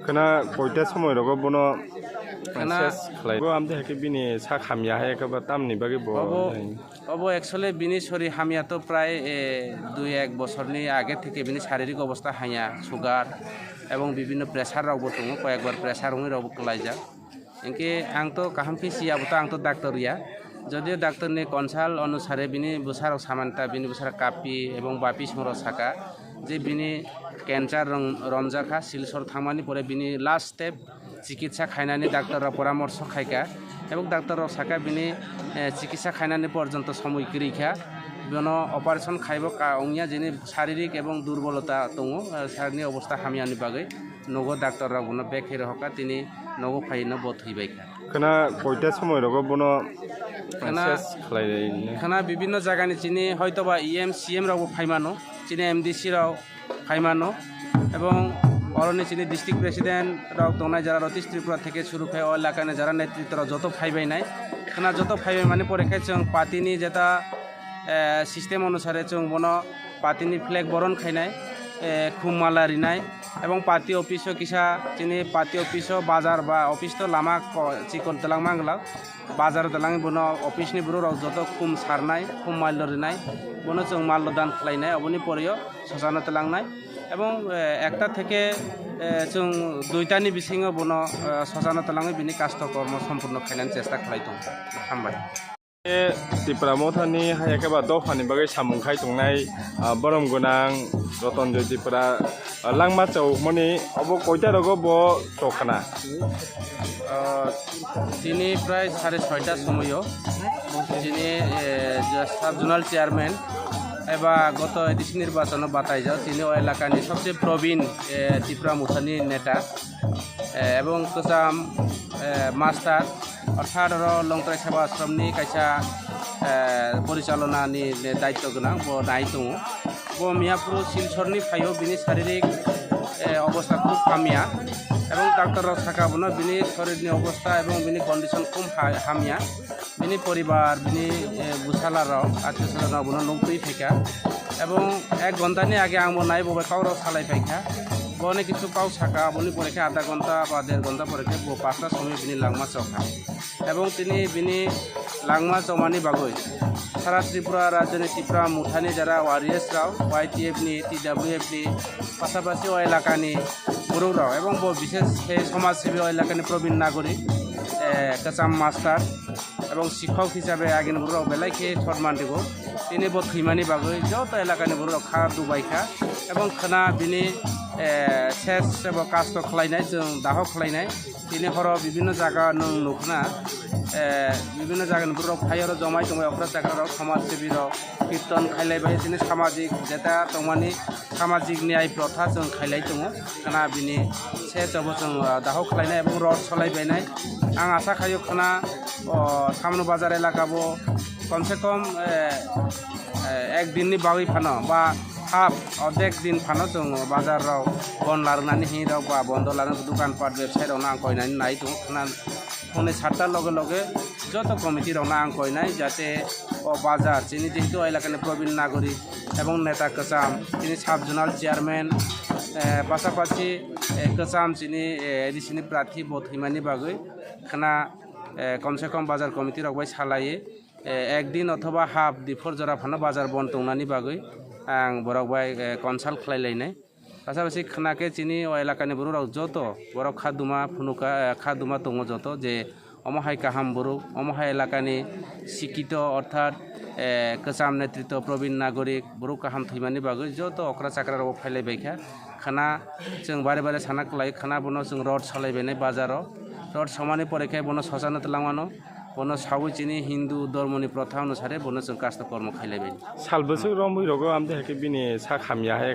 Kena koite samoi rogo bono ses khlai go amde heke bini sa khamya hai ka batam ni bagi bo obo actually bini sori hamya to pray 2-1 বছরনি আগে থেকে bini শারীরিক অবস্থা হাইয়া sugar এবং বিভিন্ন pressure রগ বতং কয়েকবার pressure উনি রগ কলাইজা ইনকে আং তো কাহাম কি সিয়া বতা আং তো ডাক্তার ইয়া যদিও ডাক্তার নি কনসাল অনুসারে bini বুসার সামানতা bini বুসার কাপি এবং বাপি সমর সাকা যে bini ক্যান্সার রমজাখা সিলসর থামানি পরে bini লাস্ট স্টেপ চিকিৎসা খাইনানি ডাক্তাররা পরামর্শ খাইকা এবং ডাক্তাররা সাকা bini চিকিৎসা খাইনানি পর্যন্ত সময় করিখা বিনো অপারেশন খাইব অংয়া যিনি শারীরিক এবং দুর্বলতা দङ শারীরিক অবস্থা হামিয়ানি বাগৈ নগো ডাক্তাররা বনো বেখে রহকা তিনি নগো ফাইনো বত হইবাইকা kena koite samoi rogo bono ses khlai খানা বিভিন্ন জায়গানি চিনি হয়তোবা ইএম সিএম রাও ফাইমানো চিনি এমডিসি রাও ফাইমানো এবং অরণ্য চিনি ডিস্ট্রিক্ট প্রেসিডেন্ট রাও দনাই যারা রতীশ ত্রিপুরা থেকে শুরু খায় এলাকানে যারা নেতৃত্বরা যত ফাইবাই নাই খানা যত ফাইবাই মানে পরীক্ষায় চং পাতিনি যেটা সিস্টেম অনুসারে চং বন পাতিনি ফ্ল্যাগ বরণ খাইনাই খুম মালা রিনাই এবং পাতি অফিসও কিসা চিনি পাতি অফিসও বাজার বা অফিস তো লামা চিকন তেলাং মাংলা বাজার তেলাং বন অফিসনি বুড়ো যত খুম সারনাই খুম মাল্য রিনাই বন চং মাল্য দান খাইনাই অবনি পরেও শ্মশান তেলাংনাই এবং একটা থেকে চং দুইটানি বিসিংও বন শ্মশান তেলাঙে বিনি কাষ্টকর্ম সম্পূর্ণ খাইনানি চেষ্টা খাইতো হামবাই Tripura mothani hayakeba dofani bagai samungkhai tongnai borom gunang Rotonjoy Tripura langma chau moni obo koita rogo bo tokhana তিনি প্রায় 6:30টার সময়ও যিনি সাব জোনাল চেয়ারম্যান এবার গত এডিসি নির্বাচন বাতাই যাও তিনি ওই এলাকানি সবচেয়ে প্রবীণ ত্রিপুরা মুথানি নেতা এবং কোচাম মাস্টার অর্থাৎ লংতরাই সেবা আশ্রমনি কাইসা পরিচালনানি দায়িত্ব গোনাं ব নাই दङ ब मियापुर सिलसरनि फायो बिनि शारीरिक अवस्था खूब हामिया এবং ডাক্তার থাকা বনো বিনি শরীরনি অবস্থা এবং বিনি কন্ডিশন খুব হামিয়া বিনি পরিবার বিনি বুসালারাও আত্মীয় স্বজন বনো নৌকরি ফেকা এবং 1 ঘন্টানি আগে আম নাই ববে কাউরাও সালাই ফাইকা বনে কিছু কাউ সাকা বনি পরীক্ষা আধা ঘন্টা বা 1.5 ঘন্টা পরীক্ষা 5টার সময় বিনি লাংমা চখা এবং তিনি বিনি লাংমা চমানি বাগৈ সারা ত্রিপুরা রাজ্যনি ত্রিপুরা মুঠানি যারা ওয়ারিয়ার্স রাও YTF নি TWF নি পাশাপাশি ও এলাকানি গুরুরাও এবং বিশেষ সমাজসেবী ও এলাকানি প্রবীণ নাগরিক কাচাম মাস্টার এবং শিক্ষক হিসাবে আগেন গুরুরাও বেলাইকে সম্মান দিব তিনি ব থৈমানি বাগৈ যত এলাকানি গুরুরাও খা দুবাইখা এবং খানা বিনি শেষ এবং কাষ্ট খালাইনাই जों দাহ খালাইনাই তিনি হর বিভিন্ন জায়গা নুখনা বিভিন্ন জায়গা গুরুরাও ফাইয়ার জমাই জমাই অপরাধ জায়গারাও সমাজসেবীরাও কীর্তন খাইলাইবাই তিনি সামাজিক যেটা তোমানি সামাজিক ন্যায় প্রথা जों খাইলাই दङ খানা বিনি শেষ अब जों দাহ খালাইনাই এবং রড চলাইবাইনাই आं आशा खायो खाना सामनो बाजार एलाकाबो कमसे कम एक दिननि बागै फानो बा हाफ अर्धेक दिन फानो जों बाजाराव बन लारनानै हिराव बा बन्द लानानै दखानपाट वेबसाइटआव आं कयनानै नाय दङ खाना फुंनि 7टार लगे लगे যত কমিটিরাव आं कयनाय जाते बाजार যিনি যেহেতু এলাকাनि प्रबीण नागरिक এবং নেতা কাচাম তিনি সাব জোনাল চেয়ারম্যান পাশাপাশি কাচাম যিনি এডিসিনি প্রার্থী বথৈমানি বাগৈ খানা কমসে কম বাজার কমিটি রাখবাই সালায়ে একদিন অথবা হাফ দিফর জরা ফানো বাজার বন টংনানি বাগৈ आं বরকবাই কনসাল্ট খাইলাইনাই পাশাপাশি খানাকে চিনি ও এলাকানি বড় যত বরক খাদুমা ফুনুকা খাদুমা দङ যত যে অমহাই কাহাম বড় অমহাই এলাকানি শিক্ষিত অর্থাৎ কাচাম নেতৃত্ব প্রবীণ নাগরিক বড় কাহাম থৈমানি বাগৈ যত অকরা চাকরারাव ফাইলাইবাইखा खाना जों बारे बारे साना खालाय खाना बनो जों रड सालायबायनाय बाजाराव रड समानि परेखाय बनो सजानो तलांगानो बनो सावै चिनि हिंदू धर्मनि प्रथा अनुसारे बनो जों काष्ट कर्म खाइलायबाय सालबोसो रमबै रगो आमदे हेके बिनि सा खामिया हे